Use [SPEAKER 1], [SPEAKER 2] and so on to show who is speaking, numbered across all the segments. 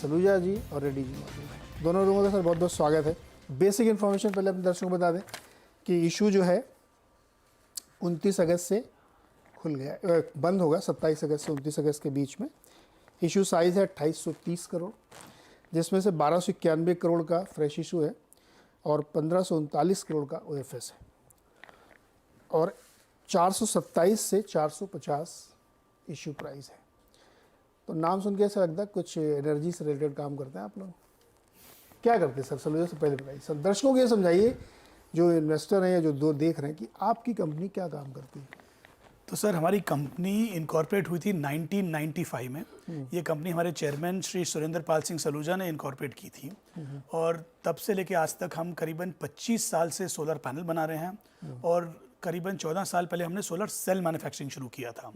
[SPEAKER 1] सलूजा जी और रेड्डी जी मौजूद हैं। दोनों लोगों का सर बहुत बहुत स्वागत है। बेसिक इन्फॉर्मेशन पहले अपने दर्शकों को बता दें कि इशू जो है 29 अगस्त से खुल गया, बंद होगा 27 अगस्त से 29 अगस्त के बीच में। इशू साइज़ है 2830 करोड़, जिसमें से 1291 करोड़ का फ्रेश इशू है और 1539 करोड़ का OFS है और 427 से 450 इशू प्राइस है। तो नाम सुन के ऐसा लगता है कुछ एनर्जी से रिलेटेड काम करते हैं आप लोग। क्या करते हैं सर? सलूजा से पहले बताइए सर, दर्शकों को ये समझाइए जो इन्वेस्टर हैं या जो दो देख रहे हैं कि आपकी कंपनी क्या काम करती है।
[SPEAKER 2] तो सर हमारी कंपनी इनकॉर्पोरेट हुई थी 1995 में। ये कंपनी हमारे चेयरमैन श्री सुरेंद्र पाल सिंह सलूजा ने इनकॉर्पोरेट की थी और तब से लेके आज तक हम करीबन 25 साल से सोलर पैनल बना रहे हैं और करीबन 14 साल पहले हमने सोलर सेल मैन्युफैक्चरिंग शुरू किया था।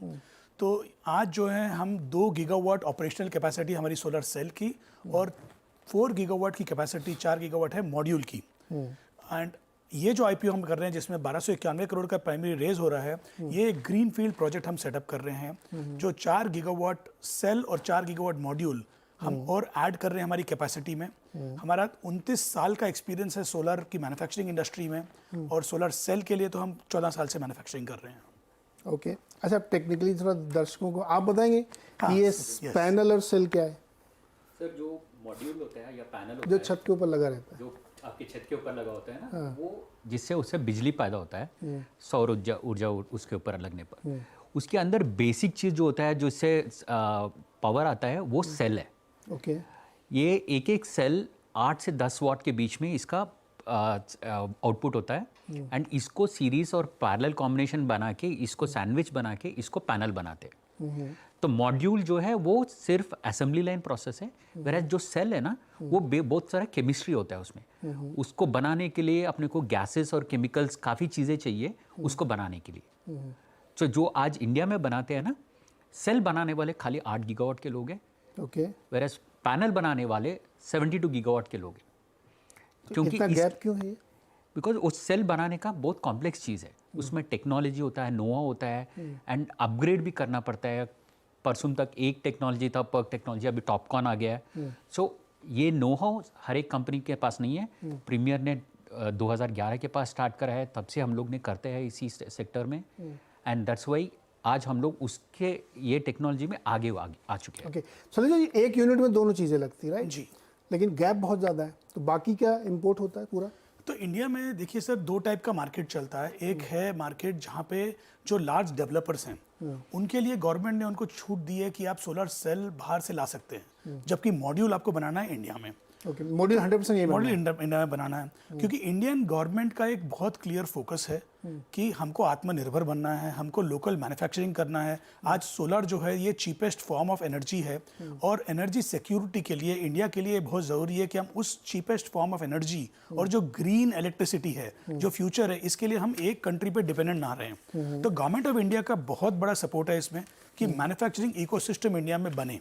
[SPEAKER 2] तो आज जो है हम 2 गीगावाट ऑपरेशनल कैपेसिटी हमारी सोलर सेल की और 4 गीगावाट की कैपेसिटी 4 गीगावाट है मॉड्यूल की। एंड ये जो IPO हम कर रहे हैं जिसमें 1291 करोड़ का प्राइमरी रेज हो रहा है, ये एक ग्रीन फील्ड प्रोजेक्ट हम सेटअप कर रहे हैं जो 4 गीगावाट सेल और 4 गीगावाट मॉड्यूल हम और ऐड कर रहे हैं हमारी कैपेसिटी में। हमारा 29 साल का एक्सपीरियंस है सोलर की मैन्युफैक्चरिंग इंडस्ट्री में और सोलर सेल के लिए तो हम 14 साल से मैन्युफैक्चरिंग कर रहे हैं।
[SPEAKER 1] ओके अच्छा, टेक्निकली थोड़ा दर्शकों को आप बताएंगे कि ये पैनल और सेल क्या है?
[SPEAKER 3] सर जो मॉड्यूल होता है या पैनल होता
[SPEAKER 1] जो
[SPEAKER 3] है
[SPEAKER 1] छत के ऊपर लगा रहता है,
[SPEAKER 3] जो आपकी छत के ऊपर लगा होता है ना, वो जिससे उससे बिजली पैदा होता है सौर ऊर्जा उसके ऊपर लगने पर। उसके अंदर बेसिक चीज़ जो होता है जो इससे पावर आता है वो सेल है।
[SPEAKER 1] ओके
[SPEAKER 3] ये एक एक सेल 8 से 10 वाट के बीच में इसका आउटपुट होता है एंड इसको सीरीज और पैरेलल कॉम्बिनेशन बना के इसको सैंडविच बना के इसको पैनल बनाते हैं। तो मॉड्यूल जो है वो सिर्फ असेंबली लाइन प्रोसेस है, वेराज जो सेल है ना वो बहुत सारा केमिस्ट्री होता है उसमें। उसको बनाने के लिए अपने को गैसेस और केमिकल्स काफ़ी चीज़ें चाहिए उसको बनाने के लिए। तो जो आज इंडिया में बनाते हैं ना, सेल बनाने वाले खाली 8 गीगावाट के लोग हैं,
[SPEAKER 1] ओके,
[SPEAKER 3] वेराज पैनल बनाने वाले 72 गीगावाट के लोग हैं।
[SPEAKER 1] क्योंकि गैप क्यों है?
[SPEAKER 3] बिकॉज उस सेल बनाने का बहुत कॉम्प्लेक्स चीज़ है, उसमें टेक्नोलॉजी होता है, नोहा होता है एंड अपग्रेड भी करना पड़ता है। परसों तक एक टेक्नोलॉजी था, पर्क टेक्नोलॉजी, अभी टॉपकॉन आ गया है। सो ये नोहा हर एक कंपनी के पास नहीं है। प्रीमियर ने 2011 के पास स्टार्ट करा है, तब से हम लोग ने करते हैं इसी सेक्टर में एंड दैट्स वाई आज हम लोग उसके ये टेक्नोलॉजी में आगे आ चुके हैं।
[SPEAKER 1] ओके चलिए जी, एक यूनिट में दोनों चीज़ें लगती है राइट
[SPEAKER 2] जी,
[SPEAKER 1] लेकिन गैप बहुत ज़्यादा है, तो बाकी क्या इंपोर्ट होता है पूरा?
[SPEAKER 2] तो इंडिया में देखिए सर 2 टाइप का मार्केट चलता है। एक है मार्केट जहाँ पे जो लार्ज डेवलपर्स हैं उनके लिए गवर्नमेंट ने उनको छूट दी है कि आप सोलर सेल बाहर से ला सकते हैं, जबकि मॉड्यूल आपको बनाना है इंडिया में।
[SPEAKER 1] ओके, मॉड्यूल 100% ये
[SPEAKER 2] मॉडल इंडिया में बनाना है क्योंकि इंडियन गवर्नमेंट का एक बहुत क्लियर फोकस है कि हमको आत्मनिर्भर बनना है, हमको लोकल मैन्युफैक्चरिंग करना है। आज सोलर जो है ये चीपेस्ट फॉर्म ऑफ एनर्जी है और एनर्जी सिक्योरिटी के लिए इंडिया के लिए बहुत ज़रूरी है कि हम उस चीपेस्ट फॉर्म ऑफ एनर्जी और जो ग्रीन इलेक्ट्रिसिटी है, जो फ्यूचर है, इसके लिए हम एक कंट्री पे डिपेंडेंट ना रहें। तो गवर्नमेंट ऑफ इंडिया का बहुत बड़ा सपोर्ट है इसमें कि मैन्युफैक्चरिंग इकोसिस्टम इंडिया में बने।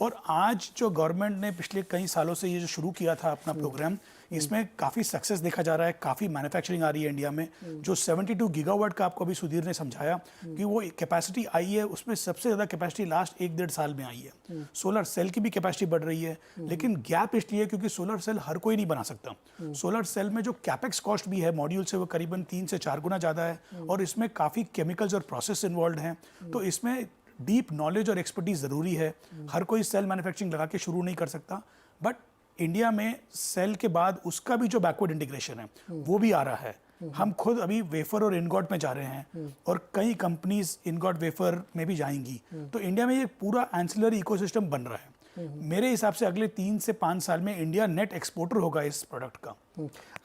[SPEAKER 2] और आज जो गवर्नमेंट ने पिछले कई सालों से ये जो शुरू किया था अपना प्रोग्राम, इसमें काफ़ी सक्सेस देखा जा रहा है, काफ़ी मैन्युफैक्चरिंग आ रही है इंडिया में। जो 72 गीगावाट का आपको अभी सुधीर ने समझाया कि वो कैपेसिटी आई है, उसमें सबसे ज़्यादा कैपेसिटी लास्ट 1-1.5 साल में आई है। सोलर सेल की भी कैपेसिटी बढ़ रही है, लेकिन गैप इसलिए क्योंकि सोलर सेल हर कोई नहीं बना सकता। सोलर सेल में जो कैपेक्स कॉस्ट भी है मॉड्यूल से वो करीबन 3 से 4 गुना ज़्यादा है और इसमें काफ़ी केमिकल्स और प्रोसेस इन्वॉल्व हैं। तो इसमें डीप नॉलेज और एक्सपर्टीज ज़रूरी है। हर कोई सेल मैन्युफैक्चरिंग लगा के शुरू नहीं कर सकता, बट इंडिया में सेल के बाद उसका भी जो बैकवर्ड इंटीग्रेशन है वो भी आ रहा है। हम खुद अभी वेफर और इनगॉट में जा रहे हैं और कई कंपनीज इनगॉट वेफर में भी जाएंगी। तो इंडिया में ये पूरा एंसिलरी इकोसिस्टम बन रहा है। मेरे हिसाब से अगले 3 से 5 साल में इंडिया नेट एक्सपोर्टर होगा इस प्रोडक्ट का।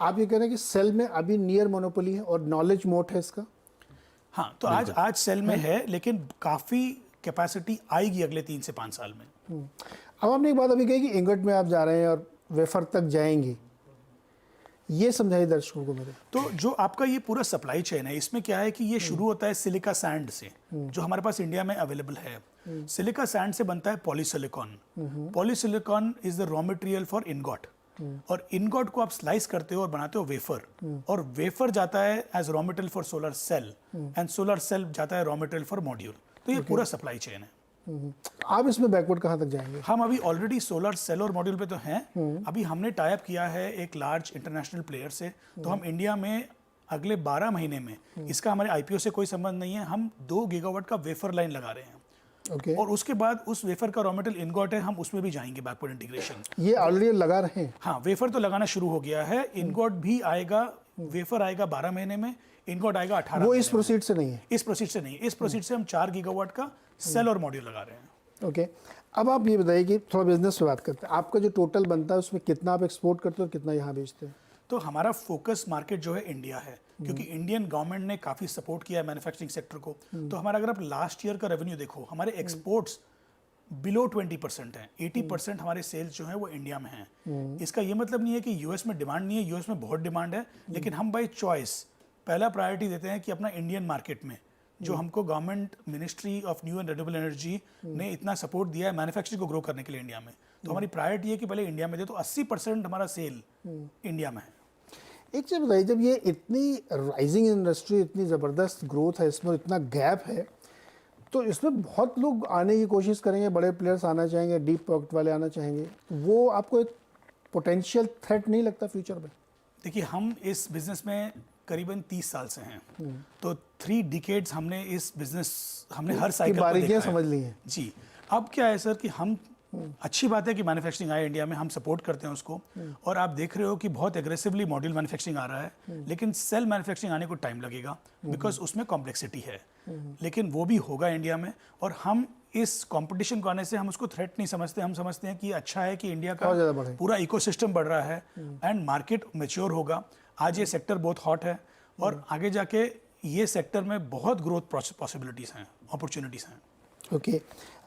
[SPEAKER 1] आप ये कह रहे हैं कि सेल में अभी नियर मोनोपोली है और नॉलेज मोट है इसका?
[SPEAKER 2] हाँ, तो आज सेल में है, लेकिन काफ़ी कैपेसिटी आएगी अगले 3 से 5 साल में।
[SPEAKER 1] अब आपने एक बात अभी कही कि इंगट में आप जा रहे हैं और वेफर तक जाएंगे, ये समझाइए दर्शकों को मेरे।
[SPEAKER 2] तो जो आपका ये पूरा सप्लाई चेन है, इसमें क्या है कि ये शुरू होता है सिलिका सैंड से, जो हमारे पास इंडिया में अवेलेबल है। सिलिका सैंड से बनता है polysilicon. Polysilicon is the raw material for ingot और इनगॉट को आप स्लाइस करते हो और बनाते हो वेफर, और वेफर जाता है as raw material for solar cell and solar cell जाता है रॉ मटेरियल फॉर मॉड्यूल। तो ये पूरा सप्लाई चेन है।
[SPEAKER 1] आप इसमें बैकवर्ड कहाँ तक जाएंगे?
[SPEAKER 2] हम अभी ऑलरेडी सोलर सेल और मॉड्यूल पे तो हैं। अभी हमने टाई अप किया है एक लार्ज इंटरनेशनल प्लेयर से, तो हम इंडिया में अगले 12 महीने में, इसका हमारे आईपीओ से कोई संबंध नहीं है, हम 2 गीगावाट का वेफर लाइन लगा रहे हैं।
[SPEAKER 1] ओके।
[SPEAKER 2] और उसके बाद उस वेफर का रॉ मटेरियल इनगॉट है, हम उसमें भी जाएंगे बैकवर्ड इंटीग्रेशन।
[SPEAKER 1] ये ऑलरेडी लगा रहे हैं?
[SPEAKER 2] हाँ, वेफर तो लगाना शुरू हो गया है, इनगॉट भी आएगा, वेफर आएगा 12 महीने में, इनगॉट आएगा 18
[SPEAKER 1] वो
[SPEAKER 2] महीने
[SPEAKER 1] इस प्रोसीड से नहीं है?
[SPEAKER 2] इस प्रोसीड से नहीं, इस प्रोसीड से हम 4 गीगावाट का सेल और मॉड्यूल लगा रहे हैं।
[SPEAKER 1] ओके। अब आप ये बताइए कि थोड़ा बिजनेस पे बात करते हैं, आपका जो टोटल बनता है उसमें कितना आप एक्सपोर्ट करते हो और कितना यहाँ बेचते हैं?
[SPEAKER 2] तो हमारा फोकस मार्केट जो है इंडिया है, क्योंकि इंडियन गवर्नमेंट ने काफ़ी सपोर्ट किया है मैन्युफैक्चरिंग सेक्टर को। तो हमारा अगर आप लास्ट ईयर का रेवेन्यू देखो, हमारे एक्सपोर्ट्स बिलो 20% है, 80% हमारे सेल्स जो है वो इंडिया में हैं। इसका ये मतलब नहीं है कि यूएस में डिमांड नहीं है, यूएस में बहुत डिमांड है, लेकिन हम बाई चॉइस पहला प्रायोरिटी देते हैं कि अपना इंडियन मार्केट में, जो हमको government ministry of new and renewable energy ने इतना सपोर्ट दिया है मैन्युफैक्चरिंग को ग्रो करने के लिए इंडिया में, तो हमारी प्रायोरिटी है कि पहले इंडिया में दे। तो 80% हमारा सेल इंडिया में है।
[SPEAKER 1] एक चीज़ बताइए, जब ये इतनी राइजिंग इंडस्ट्री, इतनी ज़बरदस्त ग्रोथ है इसमें, इतना गैप है, तो इसमें बहुत लोग आने की कोशिश करेंगे, बड़े प्लेयर्स आना चाहेंगे, डीप पॉकेट वाले आना चाहेंगे, वो आपको एक पोटेंशियल थ्रेट नहीं लगता फ्यूचर में?
[SPEAKER 2] देखिए, हम इस बिजनेस में करीबन 30 साल से हैं, तो 3 डिकेड्स हमने इस बिजनेस, हमने हर साइकिल को
[SPEAKER 1] बारीकियां
[SPEAKER 2] देखा है।
[SPEAKER 1] समझ ली हैं।
[SPEAKER 2] जी। अब क्या है सर कि हम, अच्छी बात है कि मैन्युफैक्चरिंग आए इंडिया में, हम सपोर्ट करते हैं उसको, और आप देख रहे हो कि बहुत एग्रेसिवली मॉड्यूल मैन्युफैक्चरिंग आ रहा है, लेकिन सेल मैन्युफैक्चरिंग आने को टाइम लगेगा, बिकॉज उसमें कॉम्प्लेक्सिटी है, लेकिन वो भी होगा इंडिया में। और हम इस कंपटीशन को आने से हम उसको थ्रेट नहीं समझते, हम समझते हैं कि अच्छा है कि इंडिया का
[SPEAKER 1] और ज़्यादा बढ़े।
[SPEAKER 2] पूरा इकोसिस्टम बढ़ रहा है एंड मार्केट मैच्योर होगा। आज ये सेक्टर बहुत हॉट है और आगे जाके ये सेक्टर में बहुत ग्रोथ पॉसिबिलिटीज़ हैं, अपॉर्चुनिटीज़ हैं।
[SPEAKER 1] ओके।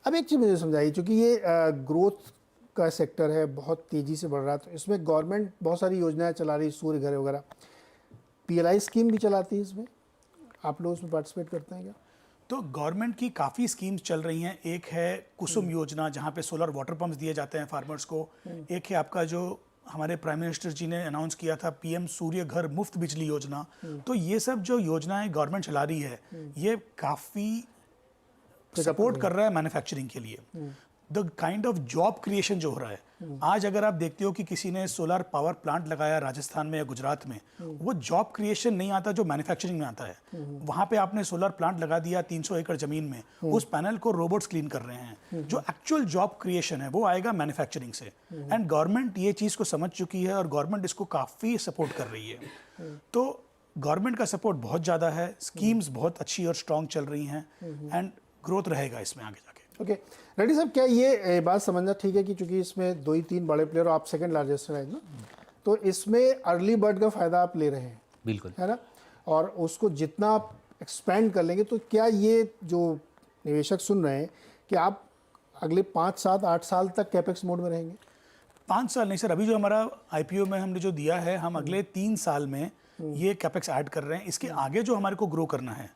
[SPEAKER 1] अब एक चीज़ मुझे समझाइए, क्योंकि ये ग्रोथ का सेक्टर है, बहुत तेज़ी से बढ़ रहा है, तो इसमें गवर्नमेंट बहुत सारी योजनाएं चला रही है, सूर्य घर वगैरह, पीएलआई स्कीम भी चलाती है इसमें, आप लोग उसमें पार्टिसिपेट करते हैं क्या?
[SPEAKER 2] तो गवर्नमेंट की काफ़ी स्कीम्स चल रही हैं। एक है कुसुम योजना, जहाँ पे सोलर वाटर पंप्स दिए जाते हैं फार्मर्स को। एक है आपका जो हमारे प्राइम मिनिस्टर जी ने अनाउंस किया था, पीएम सूर्य घर मुफ्त बिजली योजना। तो ये सब जो योजनाएं गवर्नमेंट चला रही है, ये काफ़ी सपोर्ट कर रहा है मैन्युफैक्चरिंग के लिए। The kind of job creation जो हो रहा है, आज अगर आप देखते हो कि किसी ने सोलर पावर प्लांट लगाया राजस्थान में या गुजरात में, वो जॉब क्रिएशन नहीं आता जो मैन्युफैक्चरिंग में आता है। वहां पे आपने सोलर प्लांट लगा दिया 300 एकड़ जमीन में, उस पैनल को रोबोट्स क्लीन कर रहे हैं। जो एक्चुअल जॉब क्रिएशन है वो आएगा मैन्युफैक्चरिंग से, एंड गवर्नमेंट ये चीज़ को समझ चुकी है और गवर्नमेंट इसको काफ़ी सपोर्ट कर रही है। तो गवर्नमेंट का सपोर्ट बहुत ज़्यादा है, स्कीम्स बहुत अच्छी और स्ट्रॉन्ग चल रही हैं, एंड ग्रोथ रहेगा इसमें आगे जाके।
[SPEAKER 1] ओके। रेड्डी साहब, क्या ये बात समझना ठीक है कि चूंकि इसमें 2 ही 3 बड़े प्लेयर और आप सेकंड लार्जेस्ट है ना, तो इसमें अर्ली बर्ड का फ़ायदा आप ले रहे हैं,
[SPEAKER 3] बिल्कुल,
[SPEAKER 1] है ना, और उसको जितना आप एक्सपेंड कर लेंगे, तो क्या ये जो निवेशक सुन रहे हैं कि आप अगले 5, 7, 8 साल तक कैपेक्स मोड में रहेंगे?
[SPEAKER 2] 5 साल नहीं सर, अभी जो हमारा आईपीओ में हमने जो दिया है, हम अगले 3 साल में ये कैपेक्स ऐड कर रहे हैं। इसके आगे जो हमारे को ग्रो करना है,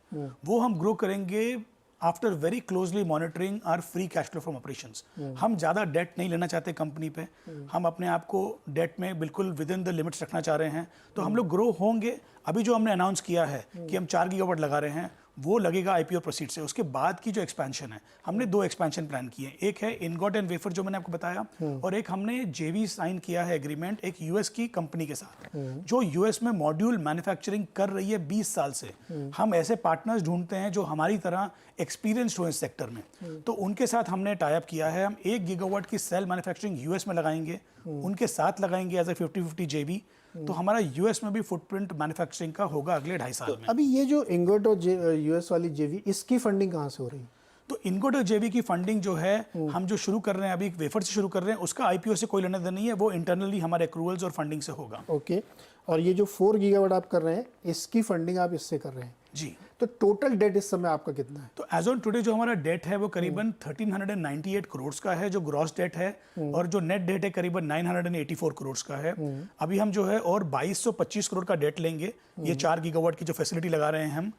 [SPEAKER 2] वो हम ग्रो करेंगे after very closely monitoring our free cash flow from operations. हम ज़्यादा डेट नहीं लेना चाहते कंपनी पे, हम अपने आप को डेट में बिल्कुल विद इन द लिमिट्स रखना चाह रहे हैं। तो हम लोग ग्रो होंगे। अभी जो हमने अनाउंस किया है कि हम 4 गीगावाट लगा रहे हैं, वो लगेगा आईपीओ प्रोसीड से। उसके बाद की जो एक्सपेंशन है, हमने 2 एक्सपेंशन प्लान किए हैं। एक है इनगॉट एंड वेफर जो मैंने आपको बताया, और एक हमने जेवी साइन किया है एग्रीमेंट एक यूएस की कंपनी के साथ, जो यूएस में मॉड्यूल मैन्युफैक्चरिंग कर रही है 20 साल से। हम ऐसे पार्टनर्स ढूंढते हैं जो हमारी तरह एक्सपीरियंस्ड हो इस सेक्टर में, तो उनके साथ हमने टाई अप किया है। हम 1 गीगावाट की सेल मैन्युफैक्चरिंग यूएस में लगाएंगे, उनके साथ लगाएंगे एज ए 50-50 जेवी। तो हमारा यूएस में भी फुटप्रिंट मैन्युफैक्चरिंग का होगा अगले 2.5 साल में।
[SPEAKER 1] अभी ये जो इंगोट और यूएस वाली जेवी, इसकी फंडिंग कहाँ से हो रही है?
[SPEAKER 2] तो इनगोट और जेवी की फंडिंग जो है, हम जो शुरू कर रहे हैं अभी वेफर से शुरू कर रहे हैं, उसका आईपीओ से कोई लेना देना नहीं है, वो इंटरनली हमारे एक्रूवल्स और फंडिंग से होगा।
[SPEAKER 1] ओके। और ये जो 4 गीगावाट आप कर रहे हैं, इसकी फंडिंग आप इससे कर रहे हैं
[SPEAKER 2] जी।
[SPEAKER 1] तो टोटल डेट इस समय आपका कितना है?
[SPEAKER 2] तो एज ऑन टुडे जो हमारा डेट है वो करीबन 1398 करोड़ का है, जो ग्रॉस डेट है, और जो नेट डेट है करीबन 984 करोड़ का है। अभी हम जो है और 2225 करोड़ का डेट लेंगे। ये 4 गीगावाट की जो फैसिलिटी लगा रहे हैं हम,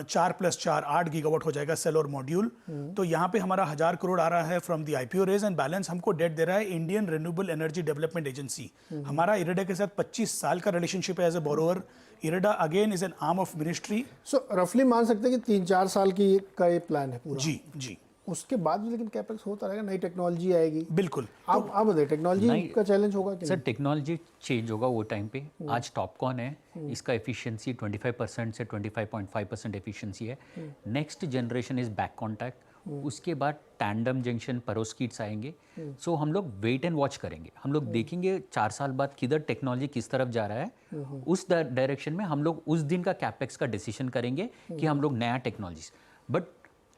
[SPEAKER 2] 4 + 4 8 गीगावाट हो जाएगा सेल और मॉड्यूल। तो यहाँ पे हमारा 1000 करोड़ आ रहा है from the IPO raise, and balance हमको डेट दे रहा है Indian Renewable Energy Development Agency. हमारा इरेडा के साथ 25 साल का रिलेशनशिप है as a borrower. IREDA again is an arm of ministry.
[SPEAKER 1] So रफली मान सकते हैं कि 3-4 साल की का ये प्लान है पूरा?
[SPEAKER 2] जी जी।
[SPEAKER 1] उसके बाद भी लेकिन कैपेक्स होता रहेगा, नई टेक्नोलॉजी आएगी।
[SPEAKER 2] बिल्कुल।
[SPEAKER 1] आप बताइए, टेक्नोलॉजी का चैलेंज होगा कि
[SPEAKER 3] सर टेक्नोलॉजी चेंज होगा वो टाइम पे। आज टॉपकॉन है, इसका एफिशिएंसी 25% से 25.5% एफिशिएंसी है। Next generation is back contact, उसके बाद टैंडम जंक्शन पेरोस्किट्स आएंगे। सो हम लोग वेट एंड वॉच करेंगे, हम लोग देखेंगे 4 साल बाद किधर टेक्नोलॉजी किस तरफ जा रहा है, उस डायरेक्शन में हम लोग उस दिन का कैपेक्स का डिसीजन करेंगे कि हम लोग नया technology. But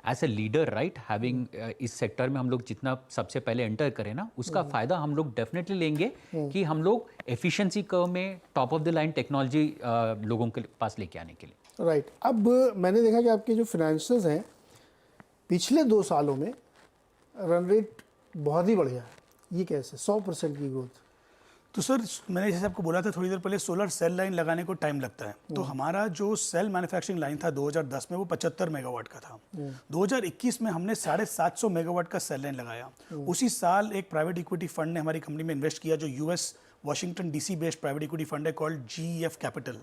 [SPEAKER 3] as a leader right having इस सेक्टर में हम लोग जितना सबसे पहले एंटर करें ना, उसका फ़ायदा हम लोग डेफिनेटली लेंगे कि हम लोग एफिशिएंसी कर्व में top of the line technology लोगों के पास लेके आने के लिए।
[SPEAKER 1] राइट। अब मैंने देखा कि आपके जो फाइनेंशियल्स हैं पिछले 2 सालों में रन रेट बहुत ही बढ़िया है, ये कैसे 100% की ग्रोथ?
[SPEAKER 2] तो सर मैंने जैसे आपको बोला था थोड़ी देर पहले, सोलर सेल लाइन लगाने को टाइम लगता है। तो हमारा जो सेल मैन्युफैक्चरिंग लाइन था 2010 में वो 75 मेगावाट का था। 2021 में हमने 750 मेगावाट का सेल लाइन लगाया। उसी साल एक प्राइवेट इक्विटी फंड ने हमारी कंपनी में इन्वेस्ट किया, जो US Washington DC based private equity fund है कॉल्ड GEF कैपिटल।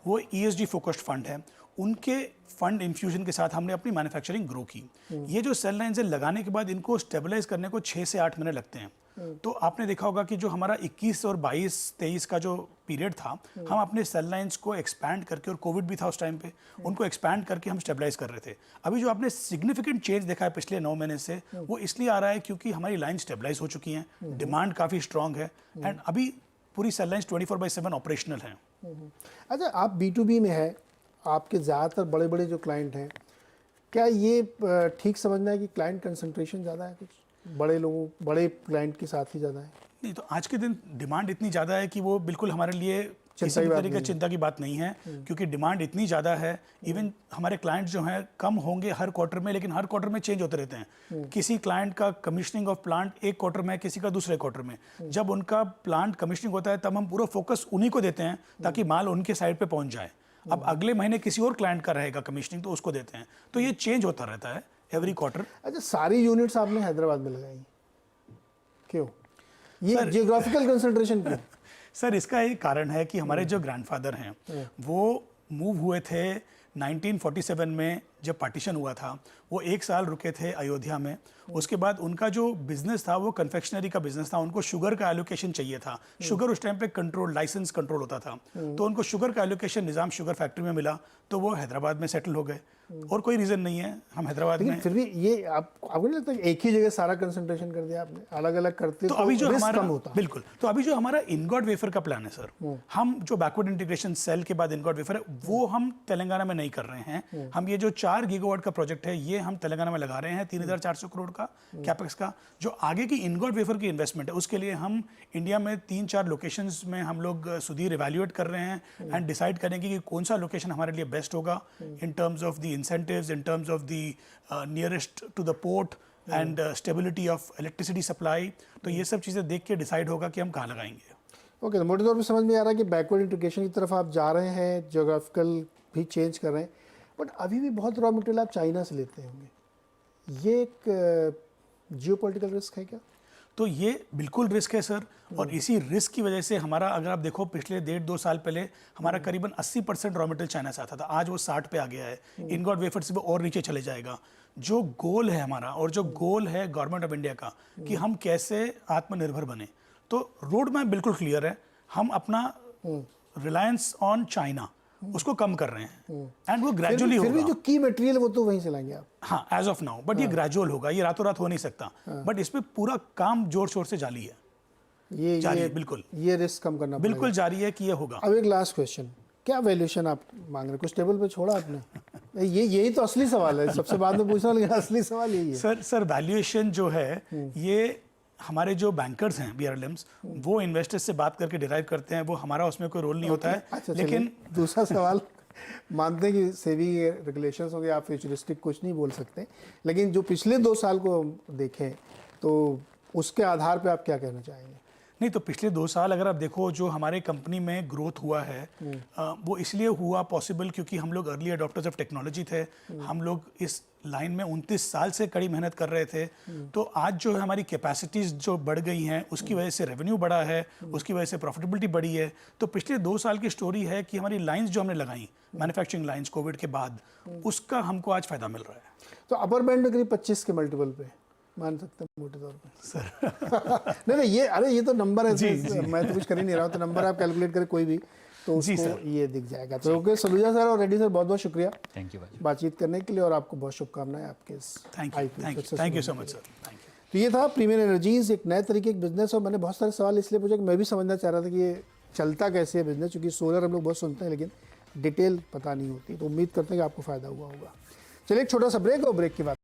[SPEAKER 2] वो ESG फोकस्ड फंड है। उनके फंड इन्फ्यूजन के साथ हमने अपनी मैन्युफैक्चरिंग ग्रो की। ये जो सेल लाइन से लगाने के बाद इनको स्टेबलाइज करने को 6 से 8 महीने लगते हैं। तो आपने देखा होगा कि जो हमारा 21 और 22-23 का जो पीरियड था, हम अपने सेल लाइन्स को एक्सपैंड करके, और कोविड भी था उस टाइम पे, उनको एक्सपैंड करके हम स्टेबलाइज कर रहे थे। अभी जो आपने सिग्निफिकेंट चेंज देखा है पिछले 9 महीने से, वो इसलिए आ रहा है क्योंकि हमारी लाइन स्टेबलाइज हो चुकी हैं, डिमांड काफ़ी स्ट्रांग है, एंड अभी पूरी सेल लाइन्स 24/7 ऑपरेशनल हैं।
[SPEAKER 1] अच्छा, आप B2B में है, आपके ज़्यादातर बड़े बड़े जो क्लाइंट हैं, क्या ये ठीक समझना है कि क्लाइंट कंसंट्रेशन ज़्यादा है, कुछ बड़े लोगों बड़े क्लाइंट के साथ ही ज़्यादा है?
[SPEAKER 2] नहीं, तो आज के दिन डिमांड इतनी ज़्यादा है कि वो बिल्कुल हमारे लिए किसी भी तरीके की चिंता की बात नहीं है, क्योंकि डिमांड इतनी ज़्यादा है। इवन हमारे क्लाइंट जो हैं कम होंगे हर क्वार्टर में, लेकिन हर क्वार्टर में चेंज होते रहते हैं। किसी क्लाइंट का कमीशनिंग ऑफ प्लांट एक क्वार्टर में है, किसी का दूसरे क्वार्टर में। जब उनका प्लांट कमीशनिंग होता है तब हम पूरा फोकस उन्हीं को देते हैं ताकि माल उनके साइड पे पहुंच जाए। अब अगले महीने किसी और क्लाइंट का रहेगा कमीशनिंग, तो उसको देते हैं। तो ये चेंज होता रहता है एवरी क्वार्टर।
[SPEAKER 1] अच्छा, सारी यूनिट्स आपने हैदराबाद में लगाई, क्यों? ये जियोग्राफिकल कंसंट्रेशन क्यों?
[SPEAKER 2] सर इसका एक कारण है कि हमारे जो ग्रैंडफादर हैं वो मूव हुए थे 1947 में, जब पार्टीशन हुआ था। वो 1 साल रुके थे अयोध्या में। उसके बाद उनका जो बिजनेस था वो कन्फेक्शनरी का बिजनेस था। उनको शुगर का एलोकेशन चाहिए था। शुगर उस टाइम पे कंट्रोल, लाइसेंस कंट्रोल होता था। तो उनको शुगर का एलोकेशन निज़ाम शुगर फैक्ट्री में मिला, तो वो हैदराबाद में सेटल हो गए। और कोई रीज़न नहीं है, हम हैदराबाद में।
[SPEAKER 1] फिर भी ये आपको नहीं लगता कि एक ही जगह सारा कंसंट्रेशन कर दिया आपने? अलग अलग करते
[SPEAKER 2] तो अभी जो
[SPEAKER 1] रिस्क
[SPEAKER 2] हमारा
[SPEAKER 1] कम होता।
[SPEAKER 2] बिल्कुल, तो अभी जो हमारा इनगॉट वेफर का प्लान है सर, हम जो बैकवर्ड इंटीग्रेशन सेल के बाद इनगॉट वेफर है, वो हम तेलंगाना में नहीं कर रहे हैं। हम ये जो 4 गीगावाट का प्रोजेक्ट है, ये हम तेलंगाना में लगा रहे हैं, 3400 करोड़ का कैपेक्स का। जो आगे की इनगॉट वेफर की इन्वेस्टमेंट है, उसके लिए हम इंडिया में 3-4 लोकेशंस में हम लोग सुधीर इवैल्यूएट कर रहे हैं एंड डिसाइड करेंगे कि कौन सा लोकेशन हमारे लिए बेस्ट होगा in terms of the incentives, in terms of the nearest to the port and stability of electricity supply. तो ये सब चीज़ें देख के डिसाइड होगा कि हम कहाँ लगाएंगे।
[SPEAKER 1] ओके, तो मोटे तौर पे समझ में आ रहा है कि बैकवर्ड इंटीग्रेशन की तरफ आप जा रहे हैं, जियोग्राफिकल भी चेंज कर रहे हैं, बट अभी भी बहुत रॉ मटेरियल आप चाइना से लेते होंगे। ये एक जियोपॉलिटिकल रिस्क है क्या?
[SPEAKER 2] तो ये बिल्कुल रिस्क है सर, और इसी रिस्क की वजह से हमारा, अगर आप देखो पिछले 1.5-2 साल पहले हमारा करीबन 80% रॉ मटेरियल चाइना से आता था। आज वो 60 पे आ गया है। इनगॉट वेफर से वो और नीचे चले जाएगा। जो गोल है हमारा, और जो गोल है गवर्नमेंट ऑफ इंडिया का, कि हम कैसे आत्मनिर्भर बने, तो रोड मैप बिल्कुल क्लियर है। हम अपना रिलायंस ऑन चाइना उसको कम कर रहे हैं, एंड वो ग्रेजुअली होगा।
[SPEAKER 1] फिर भी जो की मटेरियल वो तो वहीं से लाएंगे आप।
[SPEAKER 2] हाँ, एज ऑफ नाउ, बट ये ग्रेजुअल होगा, ये रातों रात हो नहीं सकता। बट इस पे पूरा काम जोर शोर से जारी है।
[SPEAKER 1] ये
[SPEAKER 2] बिल्कुल
[SPEAKER 1] ये रिस्क कम करना
[SPEAKER 2] बिल्कुल जारी है कि ये होगा।
[SPEAKER 1] अब एक लास्ट क्वेश्चन, क्या वैल्यूएशन आप मांग रहे हैं? कुछ टेबल पे छोड़ा आपने? यही तो असली सवाल है, सबसे बाद में पूछना, लेकिन असली सवाल यही है।
[SPEAKER 2] सर वैल्यूएशन जो है, ये हमारे जो बैंकर्स हैं BRLMs, वो इन्वेस्टर्स से बात करके डिराइव करते हैं। वो हमारा उसमें कोई रोल नहीं होता है।
[SPEAKER 1] अच्छा,
[SPEAKER 2] लेकिन
[SPEAKER 1] दूसरा सवाल, मानते हैं कि सेबी रेगुलेशंस होंगे, आप फ्यूचरिस्टिक कुछ नहीं बोल सकते, लेकिन जो पिछले 2 साल को देखें तो उसके आधार पे आप क्या कहना चाहेंगे?
[SPEAKER 2] नहीं, तो पिछले 2 साल अगर आप देखो, जो हमारे कंपनी में ग्रोथ हुआ है, वो इसलिए हुआ पॉसिबल क्योंकि हम लोग अर्ली अडॉप्टर्स ऑफ टेक्नोलॉजी थे। हम लोग इस लाइन में 29 साल से कड़ी मेहनत कर रहे थे। तो आज जो है हमारी कैपेसिटीज़ जो बढ़ गई हैं, उसकी वजह से रेवेन्यू बढ़ा है, उसकी वजह से प्रॉफिटेबिलिटी बढ़ी है। तो पिछले 2 साल की स्टोरी है कि हमारी लाइंस जो हमने लगाई, मैन्युफैक्चरिंग लाइंस कोविड के बाद, उसका हमको आज फ़ायदा मिल रहा है।
[SPEAKER 1] तो अपर बैंड में करीब 25 के मल्टीपल पे मान सकते हैं मोटे तौर पे
[SPEAKER 2] सर
[SPEAKER 1] नहीं ये अरे ये तो नंबर है,
[SPEAKER 2] जी, जी।
[SPEAKER 1] मैं तो कुछ कर ही नहीं रहा हूँ, तो नंबर आप कैलकुलेट करें कोई भी तो
[SPEAKER 2] जी,
[SPEAKER 1] उसको
[SPEAKER 2] सर।
[SPEAKER 1] ये दिख जाएगा। तो ओके सलूजा सर और रेड्डी सर बहुत बहुत शुक्रिया
[SPEAKER 3] थैंक यू भाई।
[SPEAKER 1] बातचीत करने के लिए और आपको बहुत शुभकामनाएं आपके इस
[SPEAKER 2] thank you
[SPEAKER 1] IPO successful
[SPEAKER 2] thank you so
[SPEAKER 1] होने
[SPEAKER 2] मच
[SPEAKER 1] के लिए।
[SPEAKER 2] Sir, thank you.
[SPEAKER 1] तो ये था प्रीमियर एनर्जीज, एक नए तरीके के बिजनेस। और मैंने बहुत सारे सवाल इसलिए पूछा कि मैं भी समझना चाह रहा था कि ये चलता कैसे है बिजनेस, क्योंकि सोलर हम लोग बहुत सुनते हैं लेकिन डिटेल पता नहीं होती। तो उम्मीद करते हैं कि आपको फ़ायदा हुआ होगा। चलिए एक छोटा सा ब्रेक और ब्रेक के बाद